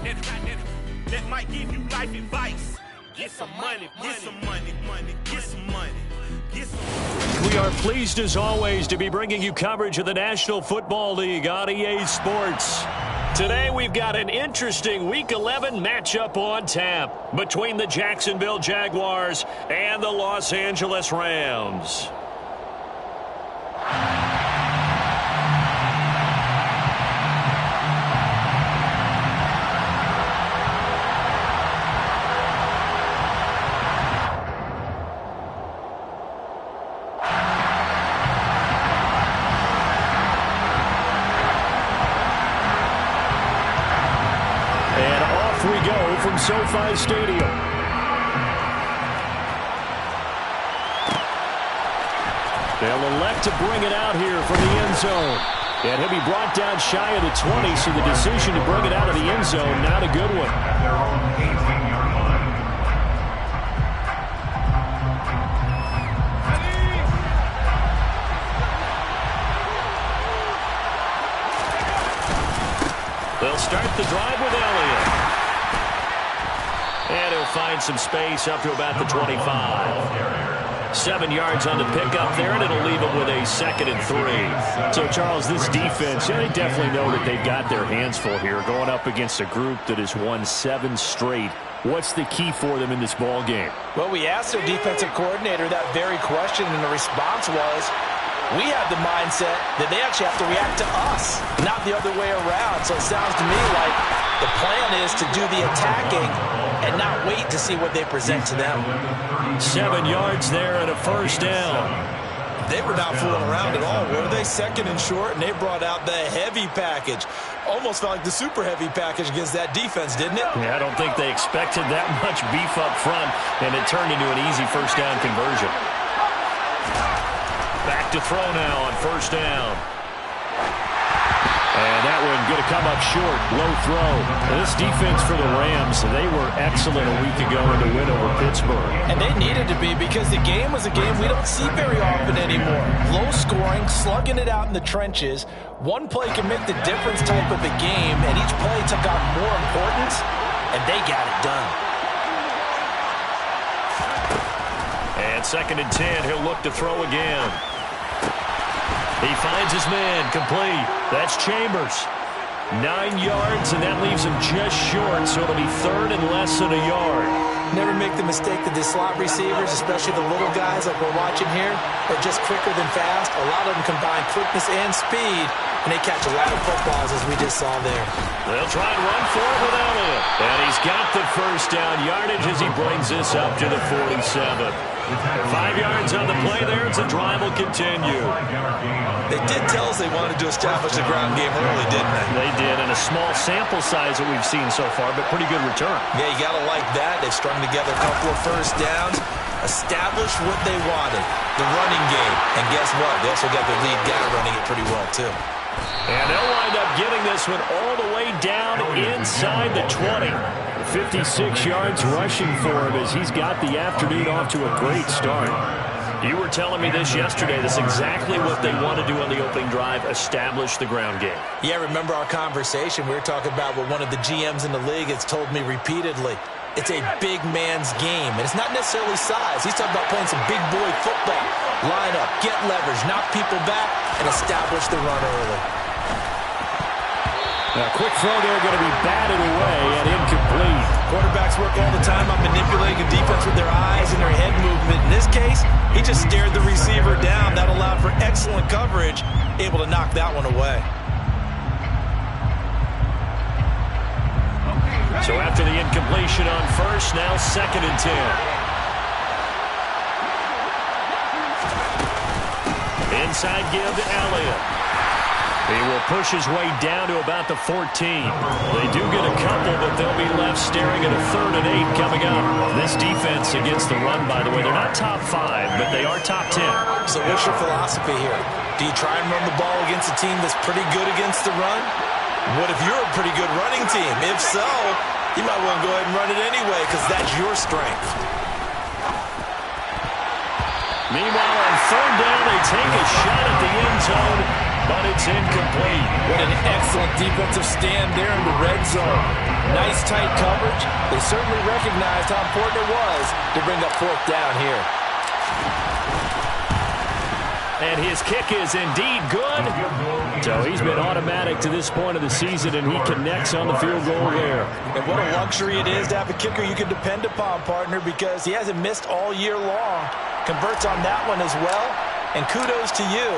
that might give you life advice. Get some money, get some money, get some money. We are pleased as always to be bringing you coverage of the National Football League on EA Sports. Today we've got an interesting Week 11 matchup on tap between the Jacksonville Jaguars and the Los Angeles Rams. From SoFi Stadium. They'll elect to bring it out here from the end zone. And he'll be brought down shy of the 20, so the decision to bring it out of the end zone, not a good one. They'll start the drive with Elliott. And he'll find some space up to about the 25. 7 yards on the pickup there, and it'll leave him with a 2nd and 3. So, Charles, this defense, they definitely know that they've got their hands full here, going up against a group that has won 7 straight. What's the key for them in this ball game? Well, we asked their defensive coordinator that very question, and the response was, we have the mindset that they actually have to react to us, not the other way around. So it sounds to me like the plan is to do the attacking and not wait to see what they present to them. 7 yards there and a first down. They were not fooling around at all, were they? 2nd and short, and they brought out the heavy package. Almost felt like the super heavy package against that defense, didn't it? Yeah, I don't think they expected that much beef up front, and it turned into an easy first down conversion. Back to throw now on first down. And that one going to come up short. Low throw. This defense for the Rams, they were excellent a week ago in the win over Pittsburgh. And they needed to be, because the game was a game we don't see very often anymore. Low scoring, slugging it out in the trenches. One play can make the difference type of a game, and each play took on more importance, and they got it done. And 2nd and 10, he'll look to throw again. He finds his man, complete. That's Chambers. 9 yards, and that leaves him just short, so it'll be 3rd and less than a yard. Never make the mistake that the slot receivers, especially the little guys like we're watching here, are just quicker than fast. A lot of them combine quickness and speed, and they catch a lot of footballs, as we just saw there. They'll try and run for it with Elliott. And he's got the first down yardage as he brings this up to the 47. 5 yards on the play there, and the drive will continue. They did tell us they wanted to establish the ground game early, didn't they? They did, and a small sample size that we've seen so far, but pretty good return. Yeah, you got to like that. They've strung together a couple of first downs, established what they wanted, the running game. And guess what? They also got their lead guy running it pretty well, too. And they'll wind up getting this one all the way down inside the 20. 56 yards rushing for him as he's got the afternoon off to a great start. You were telling me this yesterday. That's exactly what they want to do on the opening drive, establish the ground game. Yeah, remember our conversation. We were talking about what one of the GMs in the league has told me repeatedly. It's a big man's game, and it's not necessarily size. He's talking about playing some big boy football. Line up, get leverage, knock people back, and establish the run early. A quick throw there going to be batted away and incomplete. Quarterbacks work all the time on manipulating a defense with their eyes and their head movement. In this case, he just stared the receiver down. That allowed for excellent coverage, able to knock that one away. So after the incompletion on first, now 2nd and 10. Inside give to Elliott. He will push his way down to about the 14. They do get a couple, but they'll be left staring at a 3rd and 8 coming up. This defense against the run, by the way, they're not top 5, but they are top 10. So what's your philosophy here? Do you try and run the ball against a team that's pretty good against the run? What if you're a pretty good running team? If so, you might want to go ahead and run it anyway because that's your strength. Meanwhile, on 3rd down, they take a shot at the end zone, but it's incomplete. What an excellent defensive stand there in the red zone. Nice tight coverage. They certainly recognized how important it was to bring up fourth down here. And his kick is indeed good. So he's been automatic to this point of the season, and he connects on the field goal there. And what a luxury it is to have a kicker you can depend upon, partner, because he hasn't missed all year long. Converts on that one as well. And kudos to you.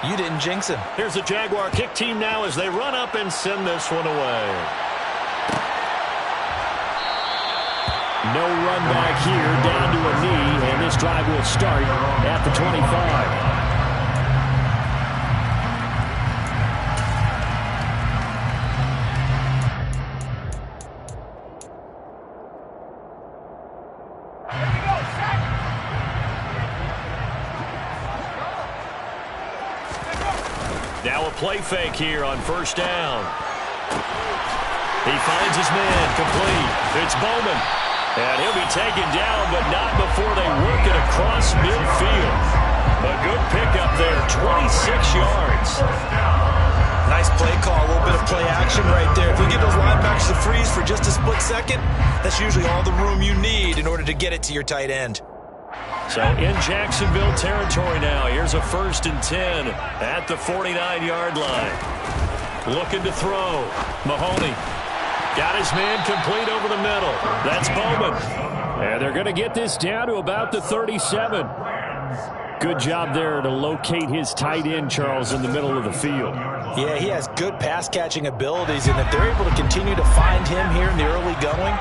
You didn't jinx him. Here's the Jaguar kick team now as they run up and send this one away. No run back here, down to a knee, and this drive will start at the 25. Now a play fake here on first down. He finds his man complete. It's Bowman. And he'll be taken down, but not before they work it across midfield. A good pickup there, 26 yards. Nice play call, a little bit of play action right there. If we get those linebackers to freeze for just a split second, that's usually all the room you need in order to get it to your tight end. So in Jacksonville territory now. Here's a 1st and 10 at the 49-yard line. Looking to throw. Mahoney got his man complete over the middle. That's Bowman. And they're going to get this down to about the 37. Good job there to locate his tight end, Charles, in the middle of the field. Yeah, he has good pass-catching abilities, and if they're able to continue to find him here in the early going,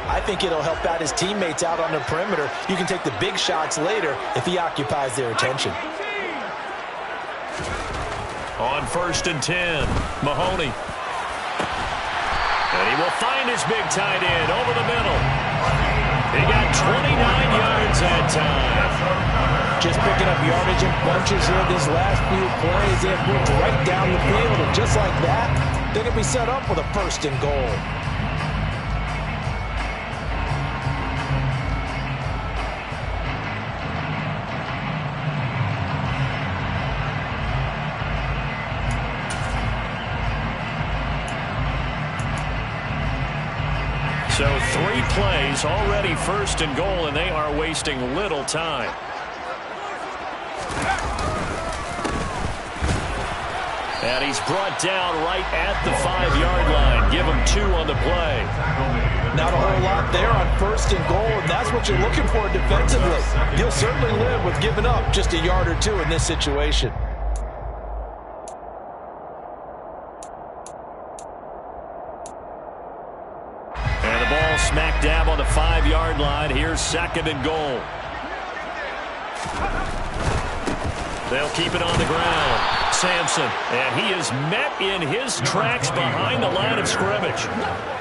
I think it'll help out his teammates out on the perimeter. You can take the big shots later if he occupies their attention. On 1st and 10, Mahoney. And he will find his big tight end over the middle. He got 29 yards that time. Just picking up yardage in bunches here these last few plays. They have moved right down the field, and just like that, they're going to be set up with a 1st and goal. So 3 plays, already 1st and goal, and they are wasting little time. And he's brought down right at the 5-yard line. Give him 2 on the play. Not a whole lot there on 1st and goal, and that's what you're looking for defensively. You'll certainly live with giving up just a yard or 2 in this situation. Smack dab on the 5-yard line. Here's 2nd and goal. They'll keep it on the ground. Sampson, and he is met in his tracks behind the line of scrimmage.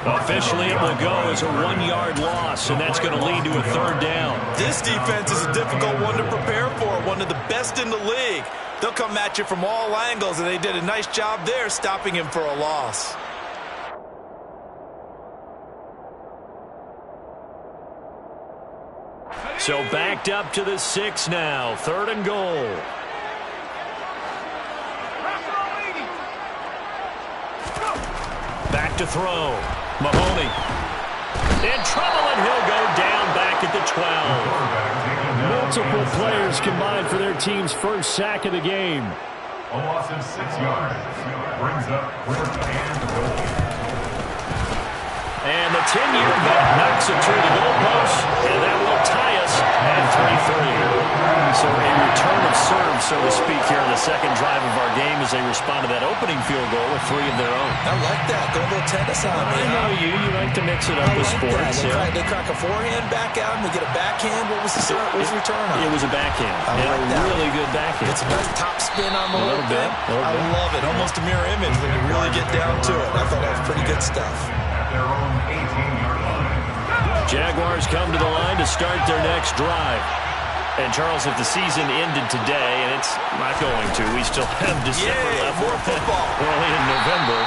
Officially, it will go as a 1-yard loss, and that's going to lead to a 3rd down. This defense is a difficult one to prepare for, one of the best in the league. They'll come at you from all angles, and they did a nice job there stopping him for a loss. So backed up to the 6 now. 3rd and goal. Back to throw. Mahoney. In trouble, and he'll go down back at the 12. Multiple players combined for their team's 1st sack of the game. A loss of 6 yards. Brings up 4th and goal. And the 10-year vet knocks it through the goalpost, and that will tie us at 3-3. So a return of serve, so to speak, here on the 2nd drive of our game as they respond to that opening field goal with 3 of their own. I like that. Go a little tennis on me. I know you. You like to mix it up with sports. They crack a forehand back out, and we get a backhand. What was the return on? It was a backhand. And a really good backhand. It's a nice top spin on the little bit. I love it. Almost a mirror image when you really get down to it. I thought that was pretty good stuff. Their own 18-yard line. Jaguars come to the line to start their next drive. And, Charles, if the season ended today, and it's not going to, we still have December left. More football. We're only in November.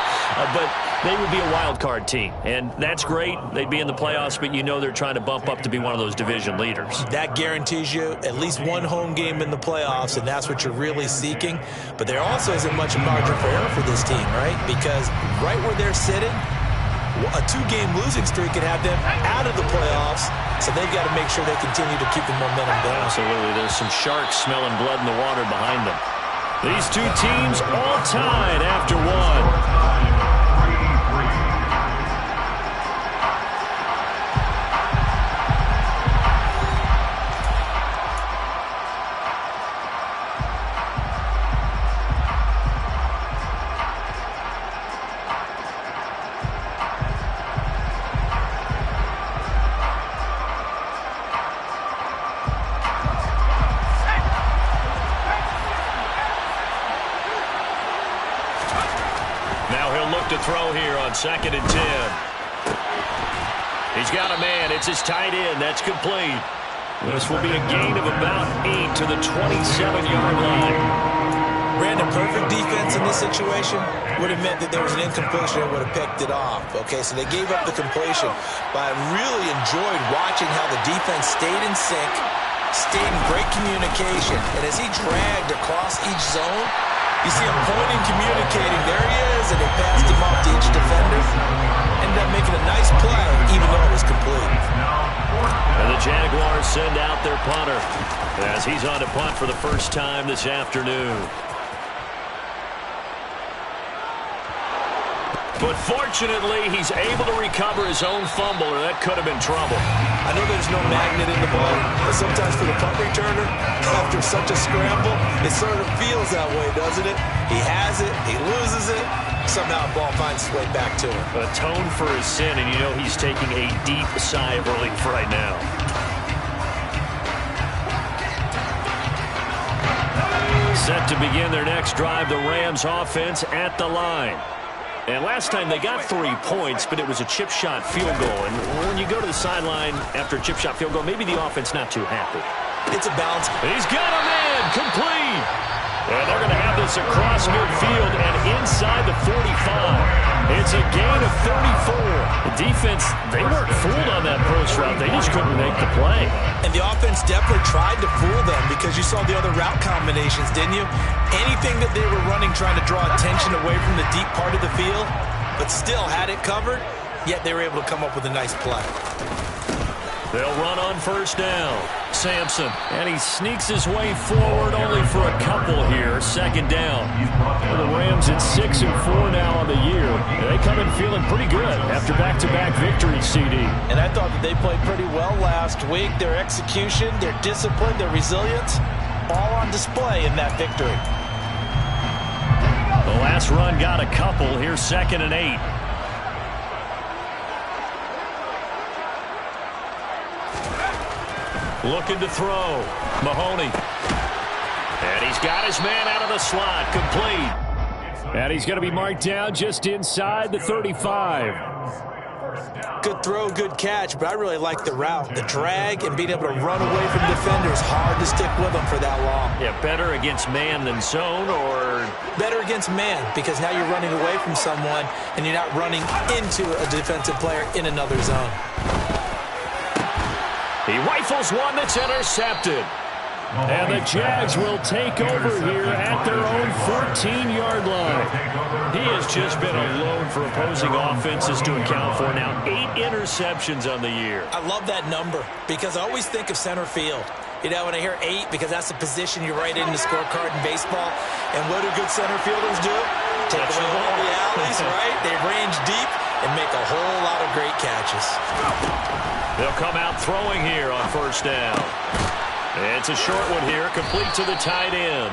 But they would be a wild card team. And that's great. They'd be in the playoffs, but you know they're trying to bump up to be one of those division leaders. That guarantees you at least one home game in the playoffs, and that's what you're really seeking. But there also isn't much margin for error for this team, right? Because right where they're sitting, a two-game losing streak could have them out of the playoffs, so they've got to make sure they continue to keep the momentum going. Absolutely. There's some sharks smelling blood in the water behind them. These two teams all tied after one. To throw here on 2nd and 10. He's got a man. It's his tight end. That's complete. This will be a gain of about 8 to the 27-yard line. Brandon, perfect defense in this situation would have meant that there was an incompletion and would have picked it off. Okay, so they gave up the completion. But I really enjoyed watching how the defense stayed in sync, stayed in great communication. And as he dragged across each zone, you see him pointing, communicating. There he is, and they passed him off to each defender. Ended up making a nice play, even though it was complete. And the Jaguars send out their punter as he's on to punt for the first time this afternoon. But fortunately, he's able to recover his own fumble, or that could have been trouble. I know there's no magnet in the ball, but sometimes for the punt returner, after such a scramble, it sort of feels that way, doesn't it? He has it, he loses it, somehow the ball finds its way back to him. Atone for his sin, and you know he's taking a deep sigh of relief right now. Set to begin their next drive, the Rams offense at the line. And last time they got 3 points, but it was a chip shot field goal. And when you go to the sideline after a chip shot field goal, maybe the offense not too happy. It's a bounce. He's got a man, complete. And they're going to have this across midfield and inside the 45. It's a gain of 34. The defense, they weren't fooled on that approach route. They just couldn't make the play. And the offense definitely tried to fool them because you saw the other route combinations, didn't you? Anything that they were running trying to draw attention away from the deep part of the field, but still had it covered, yet they were able to come up with a nice play. They'll run on first down. Sampson, and he sneaks his way forward only for a couple here. 2nd down. The Rams at 6-4 now on the year. They come in feeling pretty good after back-to-back victories, CD. And I thought that they played pretty well last week. Their execution, their discipline, their resilience, all on display in that victory. The last run got a couple. Here's 2nd and 8. Looking to throw. Mahoney. And he's got his man out of the slot. Complete. And he's going to be marked down just inside the 35. Good throw, good catch, but I really like the route. The drag and being able to run away from defenders. Hard to stick with them for that long. Yeah, better against man than zone, or? Better against man, because now you're running away from someone and you're not running into a defensive player in another zone. He rifles one that's intercepted. And the Jags will take over here at their own 14-yard line. He has just been alone for opposing offenses to account for. Now 8 interceptions on the year. I love that number because I always think of center field. You know, when I hear 8, because that's the position you write in the scorecard in baseball. And what do good center fielders do? Take away all the alleys, right? They range deep and make a whole lot of great catches. They'll come out throwing here on first down. It's a short one here, complete to the tight end.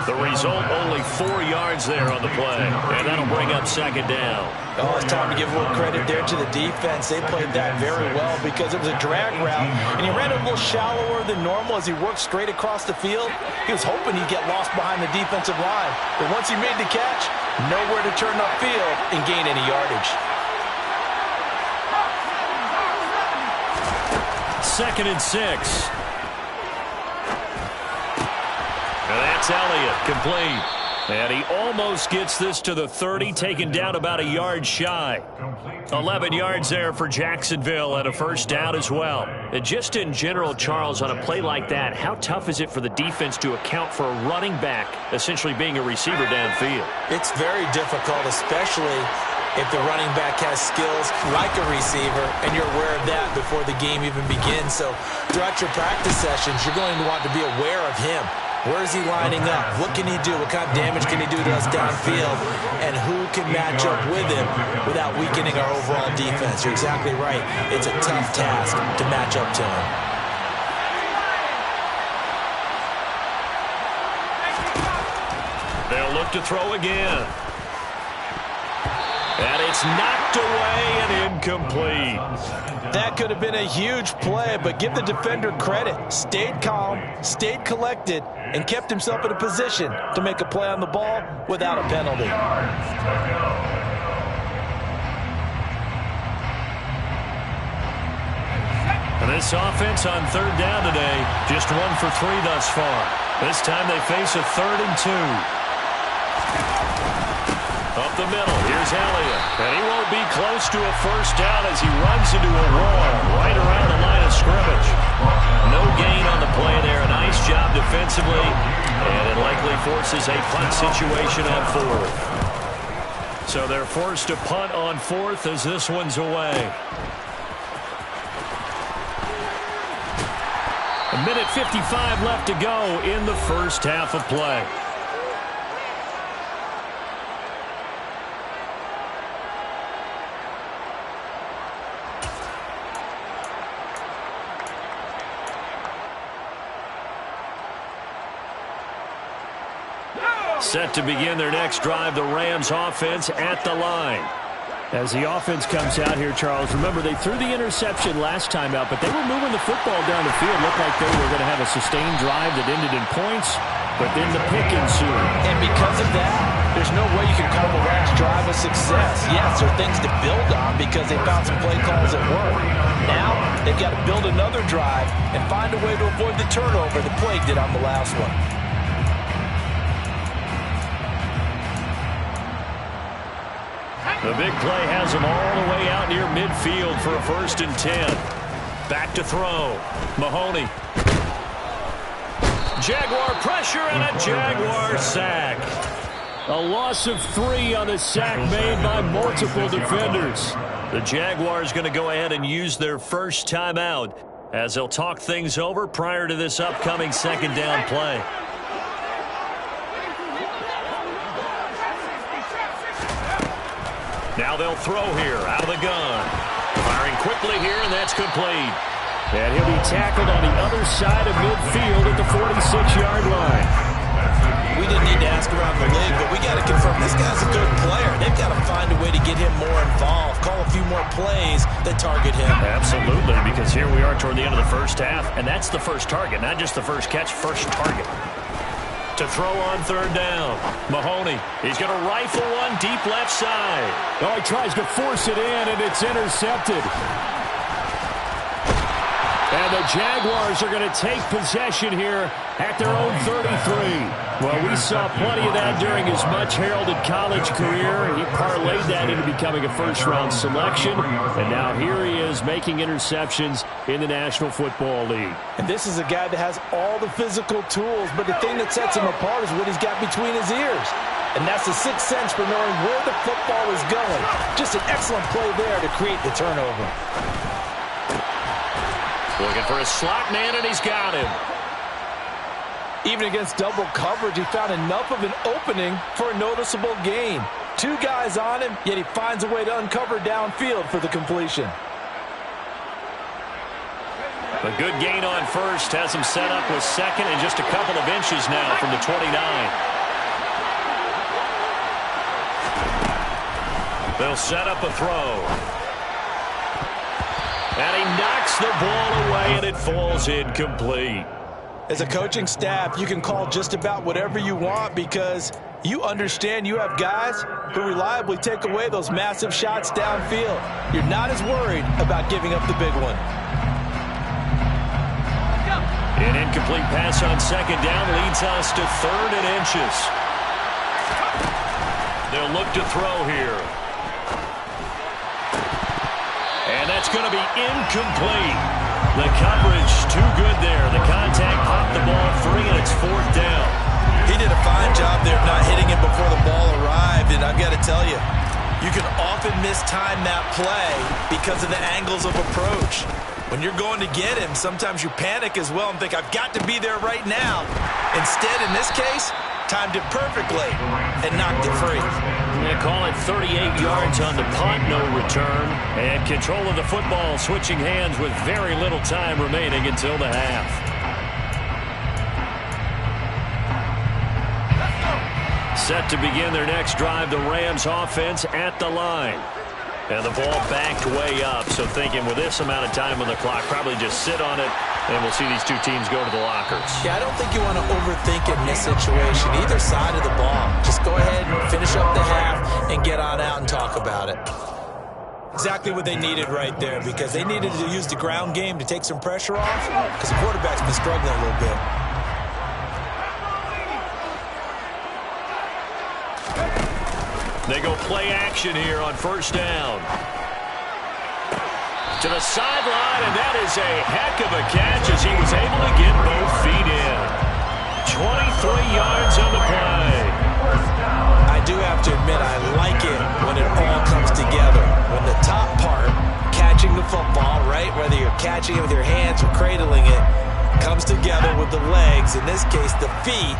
The result, only 4 yards there on the play. And that'll bring up 2nd down. Oh, it's time to give a little credit there to the defense. They played that very well because it was a drag route. And he ran it a little shallower than normal as he worked straight across the field. He was hoping he'd get lost behind the defensive line. But once he made the catch, nowhere to turn upfield and gain any yardage. 2nd and 6. And that's Elliott, complete. And he almost gets this to the 30, taken down about a yard shy. 11 yards there for Jacksonville and a first down as well. And just in general, Charles, on a play like that, how tough is it for the defense to account for a running back essentially being a receiver downfield? It's very difficult, especially if the running back has skills like a receiver, and you're aware of that before the game even begins. So throughout your practice sessions, you're going to want to be aware of him. Where is he lining up? What can he do? What kind of damage can he do to us downfield? And who can match up with him without weakening our overall defense? You're exactly right. It's a tough task to match up to him. They'll look to throw again. And it's knocked away and incomplete. That could have been a huge play, but give the defender credit. Stayed calm, stayed collected, and kept himself in a position to make a play on the ball without a penalty. And this offense on third down today, just 1 for 3 thus far. This time they face a 3rd and 2. Up the middle, here's Elliott. And he won't be close to a first down as he runs into a wall right around the line of scrimmage. No gain on the play there. A nice job defensively. And it likely forces a punt situation on 4th. So they're forced to punt on 4th as this one's away. A minute 55 left to go in the first half of play. Set to begin their next drive, the Rams offense at the line. As the offense comes out here, Charles, remember they threw the interception last time out, but they were moving the football down the field. Looked like they were going to have a sustained drive that ended in points, but then the pick ensued. And because of that, there's no way you can call the last drive a success. Yes, there are things to build on because they found some play calls that work. Now, they've got to build another drive and find a way to avoid the turnover that plagued it on the last one. The big play has them all the way out near midfield for a 1st and 10. Back to throw. Mahoney. Jaguar pressure and a Jaguar sack. A loss of 3 on the sack made by multiple defenders. The Jaguars going to go ahead and use their first timeout as they'll talk things over prior to this upcoming 2nd down play. Now they'll throw here out of the gun. Firing quickly here, and that's complete. And he'll be tackled on the other side of midfield at the 46-yard line. We didn't need to ask around the league, but we got to confirm this guy's a good player. They've got to find a way to get him more involved, call a few more plays that target him. Absolutely, because here we are toward the end of the first half, and that's the first target, not just the first catch, first target. To throw on 3rd down. Mahoney, he's going to rifle one deep left side. Oh, he tries to force it in, and it's intercepted. And the Jaguars are going to take possession here at their own 33. Well, we saw plenty of that during his much-heralded college career. He parlayed that into becoming a first-round selection. And now here he is making interceptions in the National Football League. And this is a guy that has all the physical tools, but the thing that sets him apart is what he's got between his ears. And that's the sixth sense for knowing where the football is going. Just an excellent play there to create the turnover. Looking for a slot man, and he's got him. Even against double coverage, he found enough of an opening for a noticeable gain. 2 guys on him, yet he finds a way to uncover downfield for the completion. A good gain on 1st has him set up with 2nd and just a couple of inches now from the 29. They'll set up a throw. And he knocks the ball away, and it falls incomplete. As a coaching staff, you can call just about whatever you want because you understand you have guys who reliably take away those massive shots downfield. You're not as worried about giving up the big one. An incomplete pass on 2nd down leads us to 3rd and inches. They'll look to throw here. And that's going to be incomplete. The coverage too good there. The contact popped the ball free, and it's 4th down. He did a fine job there of not hitting it before the ball arrived, and I've got to tell you, You can often mistime that play because of the angles of approach. When you're going to get him, sometimes you panic as well and think, I've got to be there right now. Instead, in this case, timed it perfectly and knocked it free. They call it 38 yards on the punt, no return. And control of the football switching hands with very little time remaining until the half. Set to begin their next drive, the Rams offense at the line. And the ball backed way up, so thinking with this amount of time on the clock, probably just sit on it, and we'll see these two teams go to the lockers. Yeah, I don't think you want to overthink it in this situation. Either side of the ball. Just go ahead and finish up the half and get on out and talk about it. Exactly what they needed right there, because they needed to use the ground game to take some pressure off, because the quarterback's been struggling a little bit. They go play action here on first down. To the sideline, and that is a heck of a catch as he was able to get both feet in. 23 yards on the play. I do have to admit, I like it when it all comes together. When the top part, catching the football, right, whether you're catching it with your hands or cradling it, comes together with the legs, in this case the feet,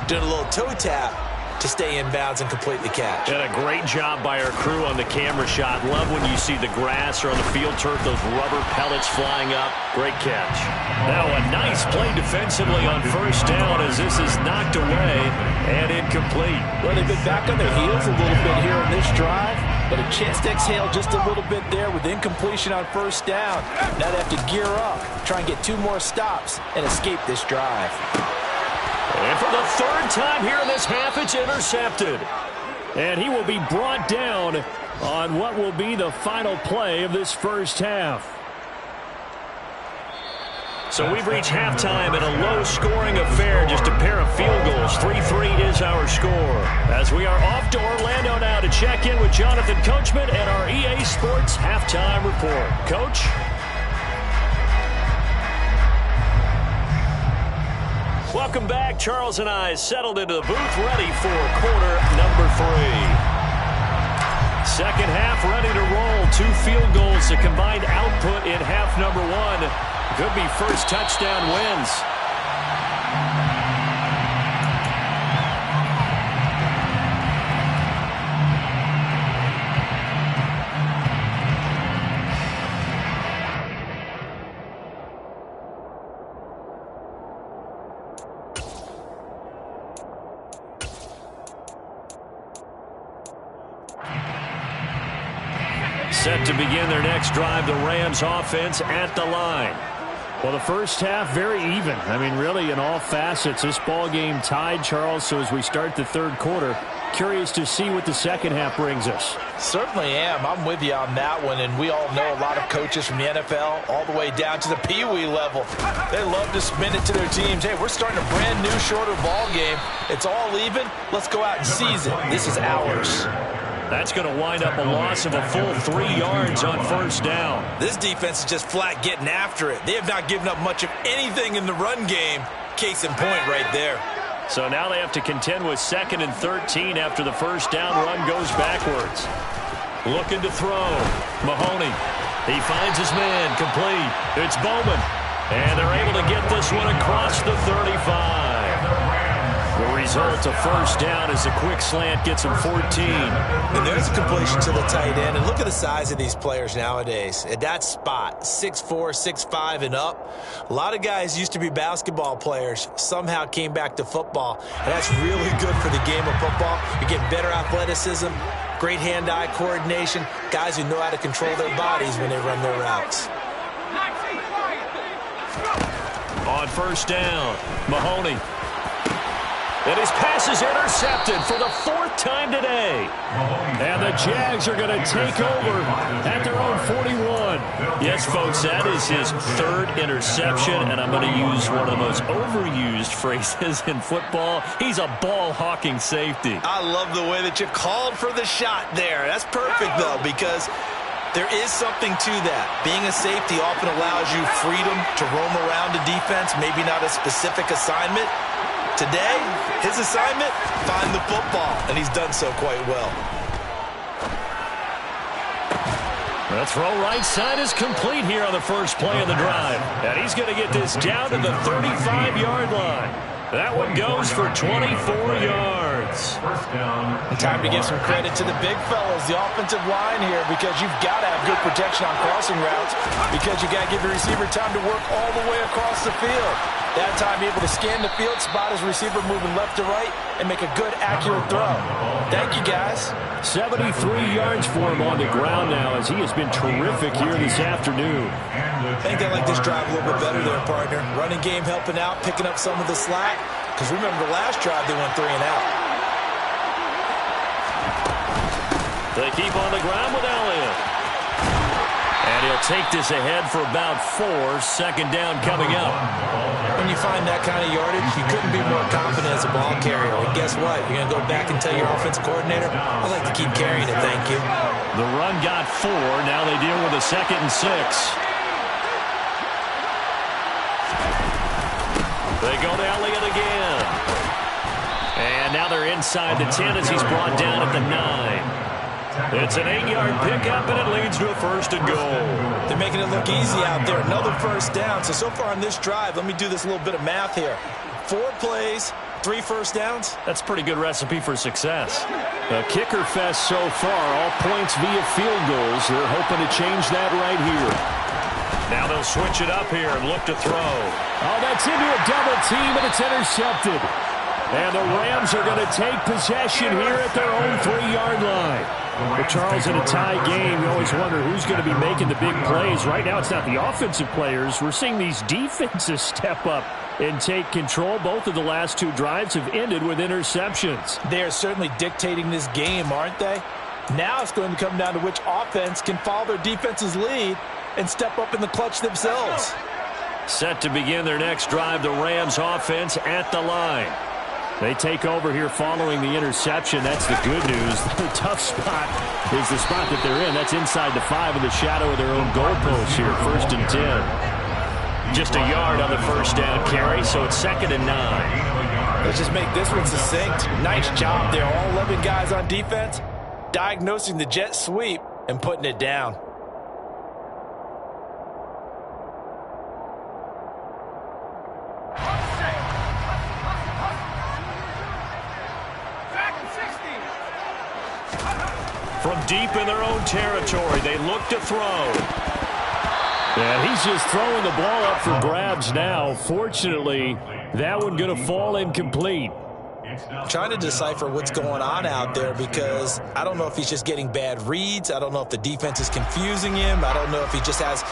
doing a little toe tap to stay in bounds and complete the catch. And a great job by our crew on the camera shot. Love when you see the grass or on the field turf, those rubber pellets flying up. Great catch. Now a nice play defensively on first down as this is knocked away and incomplete. Well, they've been back on their heels a little bit here in this drive, but a chance to exhale just a little bit there with incompletion on first down. Now they have to gear up, try and get 2 more stops, and escape this drive. And for the third time here in this half, it's intercepted. And he will be brought down on what will be the final play of this first half. So we've reached halftime in a low-scoring affair, just a pair of field goals. 3-3 is our score. As we are off to Orlando now to check in with Jonathan Coachman and our EA Sports halftime report. Coach? Welcome back. Charles and I settled into the booth, ready for quarter number 3. Second half ready to roll. 2 field goals, the combined output in half number 1. Could be first touchdown wins. Set to begin their next drive, the Rams offense at the line. Well, the first half, very even. I mean, really, in all facets, this ball game tied, Charles. So as we start the third quarter, curious to see what the second half brings us. Certainly am. I'm with you on that one, and we all know a lot of coaches from the NFL all the way down to the Pee-wee level. They love to spin it to their teams. Hey, we're starting a brand new, shorter ball game. It's all even. Let's go out and seize it. This is ours. That's going to wind up a loss of a full 3 yards on first down. This defense is just flat getting after it. They have not given up much of anything in the run game. Case in point right there. So now they have to contend with 2nd and 13 after the first down run goes backwards. Looking to throw. Mahoney. He finds his man. Complete. It's Bowman. And they're able to get this one across the 35. The result of first down is a quick slant gets him 14. And there's a completion to the tight end. And look at the size of these players nowadays. At that spot, 6'4", 6'5", and up. A lot of guys used to be basketball players, somehow came back to football. And that's really good for the game of football. You're getting better athleticism, great hand-eye coordination, guys who know how to control their bodies when they run their routes. On first down, Mahoney. And his pass is intercepted for the 4th time today. And the Jags are going to take over at their own 41. Yes, folks, that is his 3rd interception, and I'm going to use one of the most overused phrases in football. He's a ball-hawking safety. I love the way that you called for the shot there. That's perfect, though, because there is something to that. Being a safety often allows you freedom to roam around a defense, maybe not a specific assignment. Today, his assignment, find the football, and he's done so quite well. The throw right side is complete here on the first play of the drive. And he's going to get this down to the 35-yard line. That one goes for 24 yards. First down. Time to give some credit to the big fellas, the offensive line here, because you've got to have good protection on crossing routes, because you got to give your receiver time to work all the way across the field. That time able to scan the field, spot his receiver moving left to right, and make a good, accurate throw. Thank you, guys. 73 yards for him on the ground now, as he has been terrific here this afternoon. I think they like this drive a little bit better there, partner. Running game helping out, picking up some of the slack. Because remember, the last drive they went 3 and out. They keep on the ground with Elliott. And he'll take this ahead for about 4. Second down coming up. When you find that kind of yardage, you couldn't be more confident as a ball carrier. And guess what? You're going to go back and tell your offensive coordinator, I'd like to keep carrying it, thank you. The run got 4. Now they deal with a 2nd and 6. They go to Elliott again. And now they're inside the 10 as he's brought down at the 9. It's an 8-yard pickup, and it leads to a 1st and goal. They're making it look easy out there. Another first down. So far on this drive, let me do this little bit of math here. 4 plays, 3 first downs. That's a pretty good recipe for success. A kicker fest so far, all points via field goals. They're hoping to change that right here. Now they'll switch it up here and look to throw. Oh, that's into a double team, and it's intercepted. And the Rams are going to take possession here at their own 3-yard line. But Charles, in a tie game, you always wonder who's going to be making the big plays. Right now, it's not the offensive players. We're seeing these defenses step up and take control. Both of the last 2 drives have ended with interceptions. They are certainly dictating this game, aren't they? Now it's going to come down to which offense can follow their defense's lead and step up in the clutch themselves. Set to begin their next drive, the Rams offense at the line. They take over here following the interception. That's the good news. The tough spot is the spot that they're in. That's inside the 5 in the shadow of their own goalpost here. 1st and 10. Just a yard on the first down carry, so it's 2nd and 9. Let's just make this one succinct. Nice job there. All 11 guys on defense diagnosing the jet sweep and putting it down. From deep in their own territory, they look to throw. And he's just throwing the ball up for grabs now. Fortunately, that one going to fall incomplete. I'm trying to decipher what's going on out there, because I don't know if he's just getting bad reads. I don't know if the defense is confusing him. I don't know if he just has,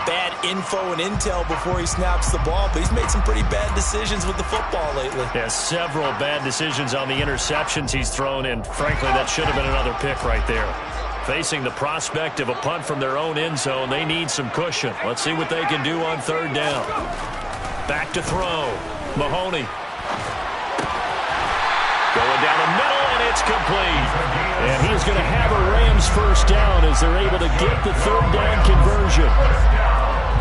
bad info and intel before he snaps the ball. But he's made some pretty bad decisions with the football lately. Yeah, several bad decisions on the interceptions he's thrown, and frankly, that should have been another pick right there. Facing the prospect of a punt from their own end zone, they need some cushion. Let's see what they can do on 3rd down. Back to throw. Mahoney. Going down the middle, and it's complete. And he's going to have a Rams 1st down as they're able to get the 3rd down conversion.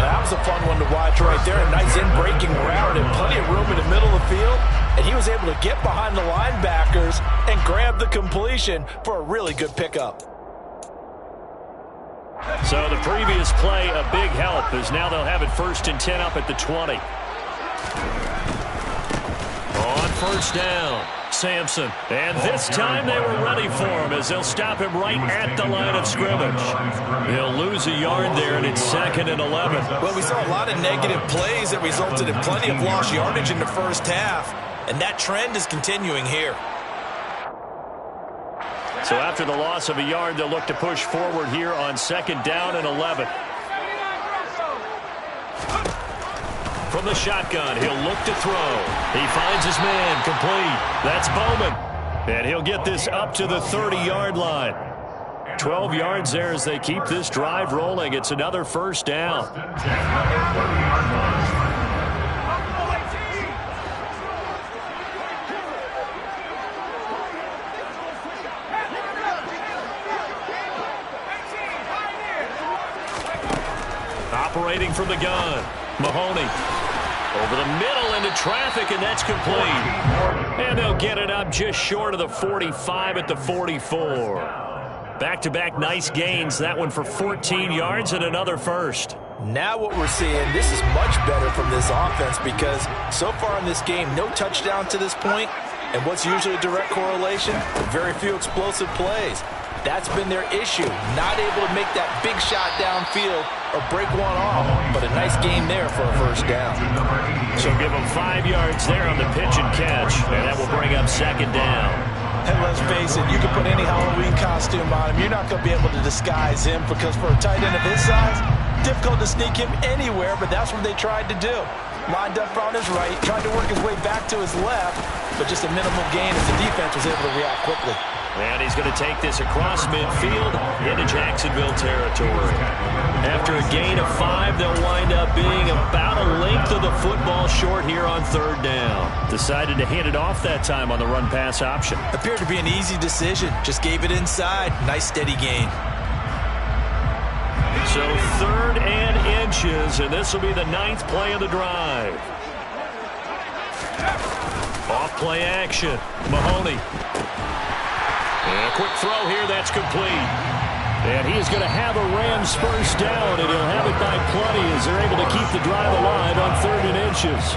That was a fun one to watch right there. A nice in-breaking route and plenty of room in the middle of the field. And he was able to get behind the linebackers and grab the completion for a really good pickup. So the previous play, a big help, as now they'll have it 1st and 10 up at the 20. On 1st down, Sampson. And this time they were ready for him, as they'll stop him right at the line of scrimmage. He'll lose a yard there, and it's 2nd and 11. Well, we saw a lot of negative plays that resulted in plenty of lost yardage in the first half, and that trend is continuing here. So after the loss of a yard, they'll look to push forward here on 2nd down and 11. From the shotgun, he'll look to throw. He finds his man, complete. That's Bowman. And he'll get this up to the 30-yard line. 12 yards there as they keep this drive rolling. It's another 1st down. Operating from the gun, Mahoney. Over the middle into traffic, and that's complete. And they'll get it up just short of the 45 at the 44. Back-to-back nice gains. That one for 14 yards and another first. Now what we're seeing, this is much better from this offense because so far in this game, no touchdown to this point, and what's usually a direct correlation? Very few explosive plays. That's been their issue, not able to make that big shot downfield or break one off, but a nice game there for a first down. So give them 5 yards there on the pitch and catch, and that will bring up second down. And let's face it, you can put any Halloween costume on him. You're not going to be able to disguise him because for a tight end of his size, difficult to sneak him anywhere, but that's what they tried to do. Lined up on his right, tried to work his way back to his left, but just a minimal gain as the defense was able to react quickly. And he's going to take this across midfield into Jacksonville territory. After a gain of 5, they'll wind up being about a length of the football short here on third down. Decided to hand it off that time on the run-pass option. Appeared to be an easy decision. Just gave it inside. Nice steady gain. So 3rd and inches, and this will be the 9th play of the drive. Off play action. Mahoney. And a quick throw here, that's complete. And he is going to have a Rams first down, and he'll have it by plenty as they're able to keep the drive alive on 3rd and inches.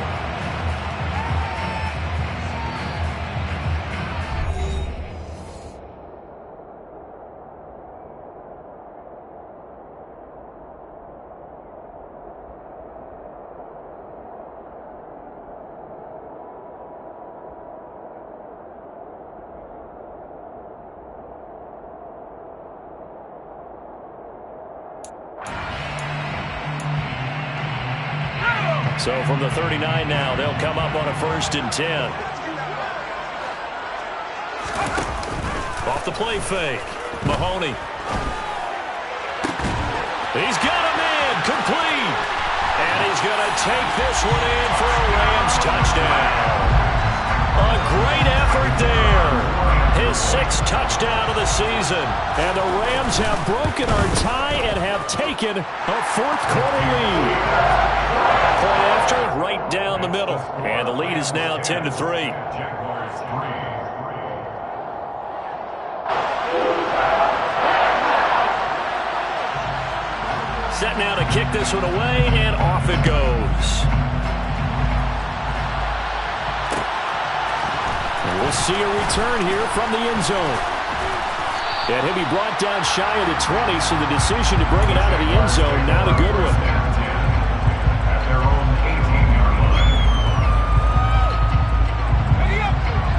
So from the 39 now, they'll come up on a 1st and 10. Off the play fake. Mahoney. He's got a man complete. And he's going to take this one in for a Rams touchdown. A great effort there. His 6th touchdown of the season. And the Rams have broken our tie and have taken a 4th quarter lead. Point after, right down the middle. And the lead is now 10-3. Set now to kick this one away, and off it goes. And we'll see a return here from the end zone. And he'll be brought down shy of the 20, so the decision to bring it out of the end zone, not a good one.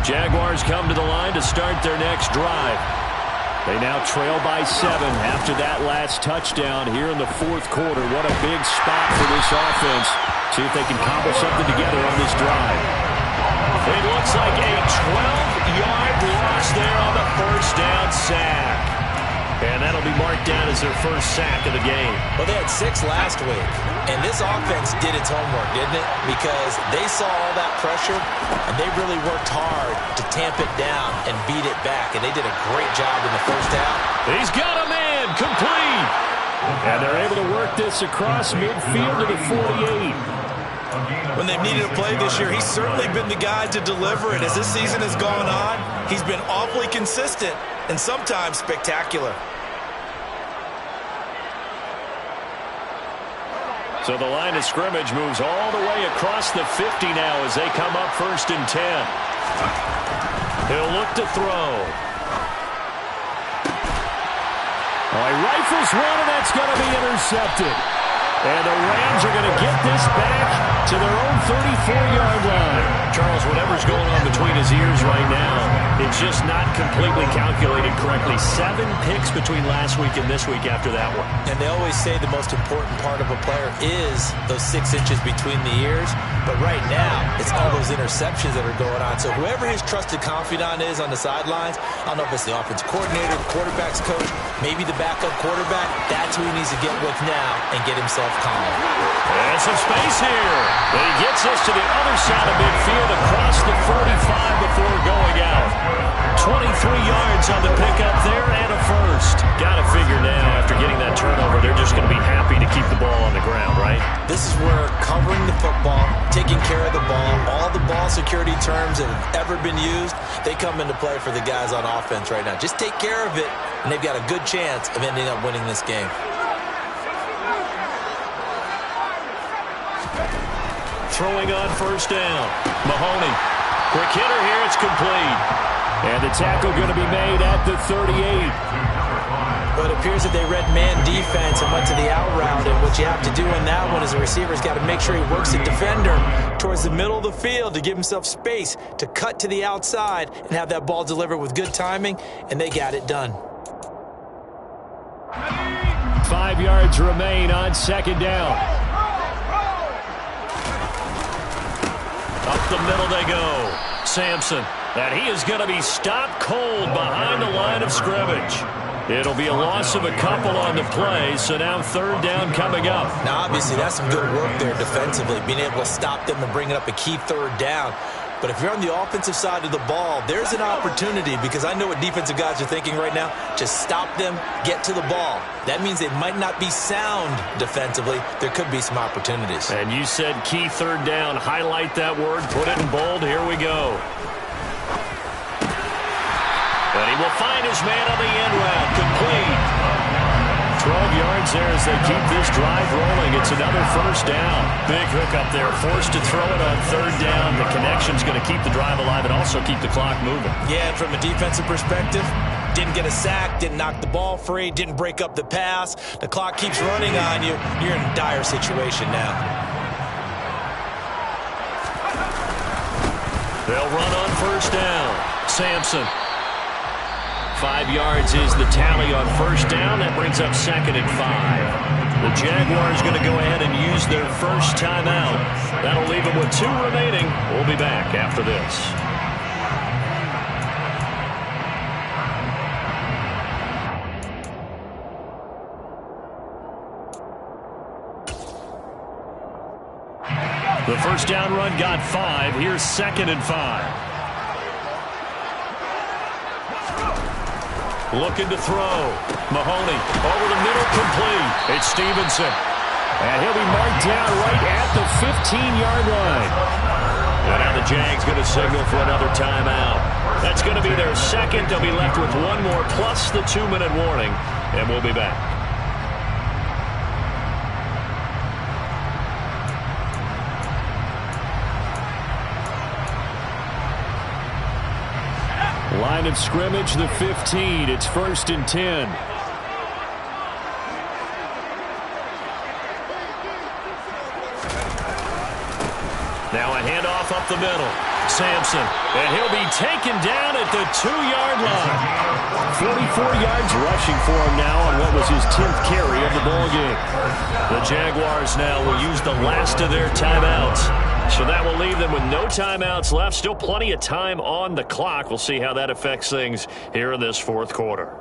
Jaguars come to the line to start their next drive. They now trail by 7 after that last touchdown here in the 4th quarter. What a big spot for this offense. See if they can cobble something together on this drive. It looks like a 12-yard loss there on the 1st down sack. And that'll be marked down as their first sack of the game. Well, they had 6 last week, and this offense did its homework, didn't it? Because they saw all that pressure, and they really worked hard to tamp it down and beat it back, and they did a great job in the first half. He's got a man, complete. And they're able to work this across midfield to the 48. When they've needed a play this year, he's certainly been the guy to deliver it. As this season has gone on, he's been awfully consistent and sometimes spectacular. So the line of scrimmage moves all the way across the 50 now as they come up 1st and 10. He'll look to throw. He rifles one, and that's going to be intercepted. And the Rams are going to get this back to their own 34-yard line. Charles, whatever's going on between his ears right now, it's just not completely calculated correctly. 7 picks between last week and this week after that one. And they always say the most important part of a player is those 6 inches between the ears. But right now, it's all those interceptions that are going on. So whoever his trusted confidant is on the sidelines, I don't know if it's the offensive coordinator, the quarterback's coach, maybe the backup quarterback, that's who he needs to get with now and get himself calm. And some space here. But he gets us to the other side of midfield across the 45 before going out. 23 yards on the pickup there and a first. Got to figure now after getting that turnover, they're just going to be happy to keep the ball on the ground, right? This is where covering the football, taking care of the ball, all the ball security terms that have ever been used, they come into play for the guys on offense right now. Just take care of it, and they've got a good chance of ending up winning this game. Throwing on first down. Mahoney. Quick hitter here. It's complete. And the tackle going to be made at the 38. But it appears that they read man defense and went to the out route. And what you have to do on that one is the receiver's got to make sure he works the defender towards the middle of the field to give himself space to cut to the outside and have that ball delivered with good timing, and they got it done. 5 yards remain on second down. Up the middle they go. Sampson. And he is going to be stopped cold behind the line of scrimmage. It'll be a loss of a couple on the play, so now third down coming up. Now, obviously, that's some good work there defensively, being able to stop them and bringing up a key third down. But if you're on the offensive side of the ball, there's an opportunity, because I know what defensive guys are thinking right now. Just stop them, get to the ball. That means they might not be sound defensively. There could be some opportunities. And you said key third down. Highlight that word. Put it in bold. Here we go. And he will find his man on the end route. Complete. 12 yards there as they keep this drive rolling. It's another first down. Big hook up there. Forced to throw it on third down. The connection's going to keep the drive alive and also keep the clock moving. Yeah, and from a defensive perspective, didn't get a sack, didn't knock the ball free, didn't break up the pass. The clock keeps running on you. You're in a dire situation now. They'll run on first down. Sampson. 5 yards is the tally on first down. That brings up second and 5. The Jaguars going to go ahead and use their first timeout. That'll leave them with 2 remaining. We'll be back after this. The first down run got 5. Here's second and 5. Looking to throw. Mahoney over the middle, complete. It's Stevenson. And he'll be marked down right at the 15-yard line. And now the Jags going to signal for another timeout. That's going to be their second. They'll be left with one more plus the 2-minute warning. And we'll be back. Line of scrimmage, the 15. It's first and 10. Now a handoff up the middle. Sampson. And he'll be taken down at the 2-yard line. 44 yards rushing for him now on what was his 10th carry of the ballgame. The Jaguars now will use the last of their timeouts. So that will leave them with no timeouts left. Still plenty of time on the clock. We'll see how that affects things here in this fourth quarter.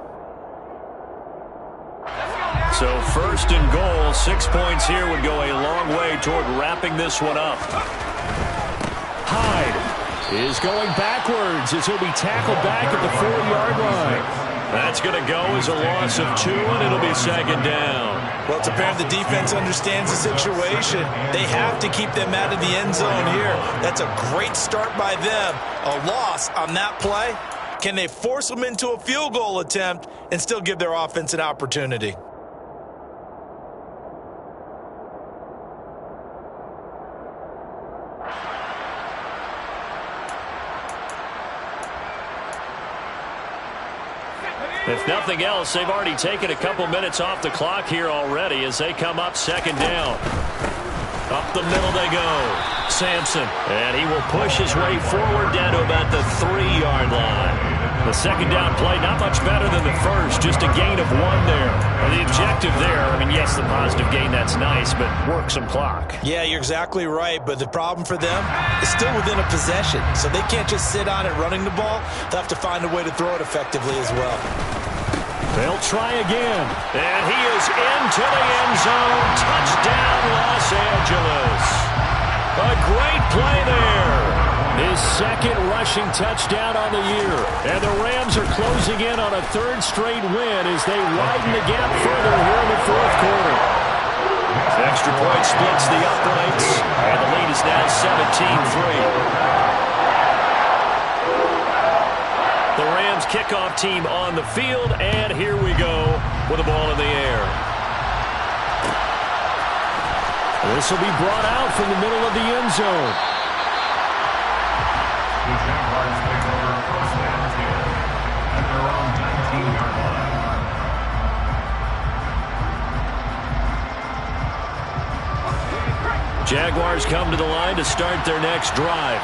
So first and goal, 6 points here would go a long way toward wrapping this one up. Hyde is going backwards as he'll be tackled back at the 4-yard line. That's going to go as a loss of 2, and it'll be second down. Well, it's apparent the defense understands the situation. They have to keep them out of the end zone here. That's a great start by them. A loss on that play. Can they force them into a field goal attempt and still give their offense an opportunity? If nothing else, they've already taken a couple minutes off the clock here already as they come up second down. Up the middle they go. Sampson, and he will push his way forward down to about the 3-yard line. The second down play, not much better than the first, just a gain of 1 there. And the objective there, I mean, yes, the positive gain, that's nice, but work some clock. Yeah, you're exactly right, but the problem for them is still within a possession, so they can't just sit on it running the ball. They'll have to find a way to throw it effectively as well. They'll try again, and he is into the end zone. Touchdown, Los Angeles. A great play there. His second rushing touchdown on the year. And the Rams are closing in on a 3rd straight win as they widen the gap further here in the 4th quarter. Extra point splits gets the uprights, and the lead is now 17-3. The Rams kickoff team on the field, and here we go with the ball in the air. This will be brought out from the middle of the end zone. The Jaguars take over first and 10 at their own 19-yard line. Jaguars come to the line to start their next drive.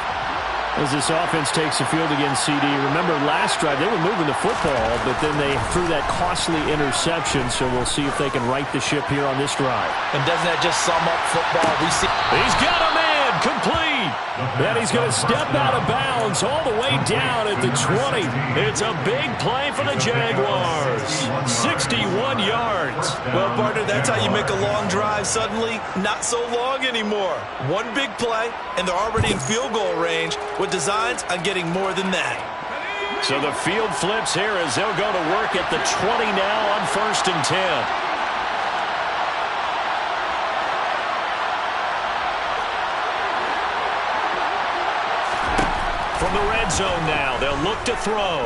As this offense takes the field against CD, remember last drive they were moving the football, but then they threw that costly interception, so we'll see if they can right the ship here on this drive. And doesn't that just sum up football? He's got a man, complete. And he's going to step out of bounds all the way down at the 20. It's a big play for the Jaguars. 61 yards. Well, partner, that's how you make a long drive suddenly not so long anymore. One big play, and they're already in field goal range with designs on getting more than that. So the field flips here as they'll go to work at the 20 now on 1st and 10. From the red zone now, they'll look to throw.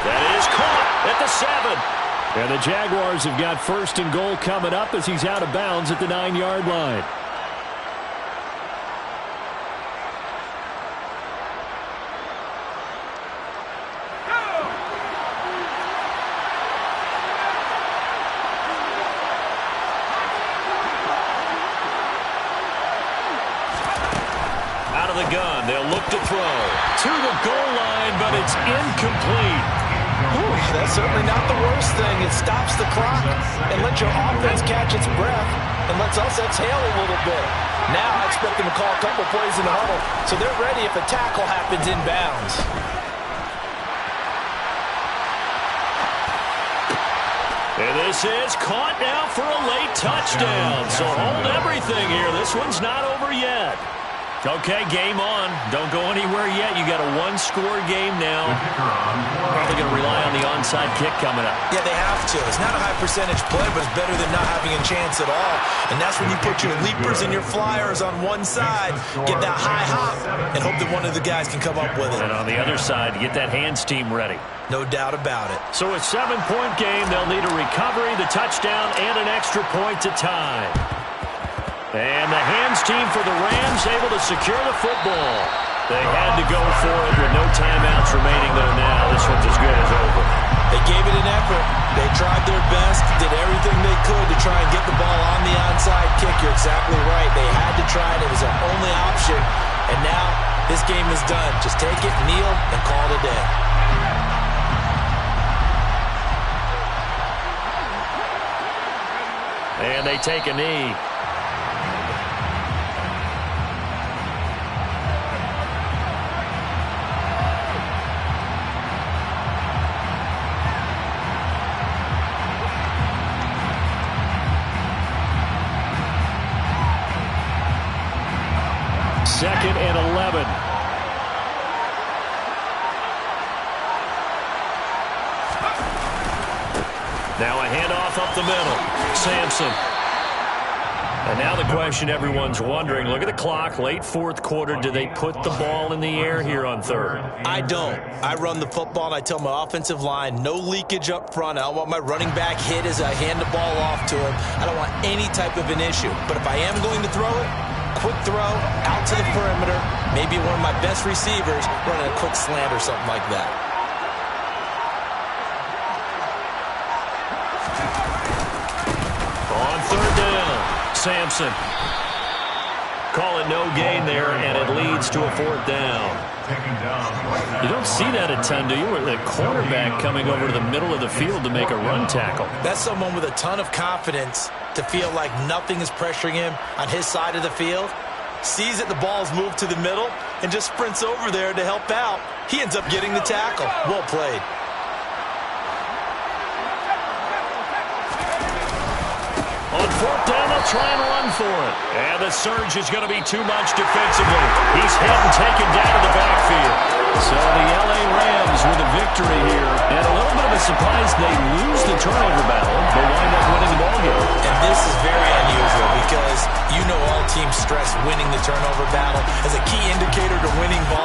That is caught at the 7. And the Jaguars have got 1st and goal coming up as he's out of bounds at the 9-yard line. The gun. They'll look to throw to the goal line, but it's incomplete. Ooh, that's certainly not the worst thing. It stops the clock and lets your offense catch its breath and lets us exhale a little bit. Now I expect them to call a couple plays in the huddle, so they're ready if a tackle happens inbounds. And this is caught now for a late touchdown. So hold everything here. This one's not over yet. Okay, game on. Don't go anywhere yet. You got a one-score game now. Probably going to rely on the onside kick coming up. Yeah, they have to. It's not a high-percentage play, but it's better than not having a chance at all. And that's when you put your leapers and your flyers on one side, get that high hop, and hope that one of the guys can come up with it. And on the other side, get that hands team ready. No doubt about it. So a 7-point game. They'll need a recovery, the touchdown, and an extra point to tie. And the hands team for the Rams able to secure the football. They had to go for it with no timeouts remaining, though, now. This one's as good as over. They gave it an effort. They tried their best, did everything they could to try and get the ball on the onside kick. You're exactly right. They had to try it. It was their only option. And now this game is done. Just take it, kneel, and call it a day. And they take a knee. Second and 11. Now a handoff up the middle. Sampson. And now the question everyone's wondering, look at the clock, late fourth quarter, do they put the ball in the air here on third? I don't. I run the football, and I tell my offensive line, no leakage up front. I don't want my running back hit as I hand the ball off to him. I don't want any type of an issue. But if I am going to throw it, quick throw, out to the perimeter, maybe one of my best receivers running a quick slant or something like that. On third down, Sampson. Call it no gain there, and it leads to a fourth down. You don't see that a ton, do you? With the quarterback coming over to the middle of the field to make a run tackle. That's someone with a ton of confidence to feel like nothing is pressuring him on his side of the field. Sees that the ball's moved to the middle and just sprints over there to help out. He ends up getting the tackle. Well played. On fourth down, they'll try and run for it. And the surge is going to be too much defensively. He's hit and taken down in the backfield. So the L.A. Rams with a victory here. And a little bit of a surprise, they lose the turnover battle, but wind up winning the ballgame. And this is very unusual because you know all teams stress winning the turnover battle as a key indicator to winning ball.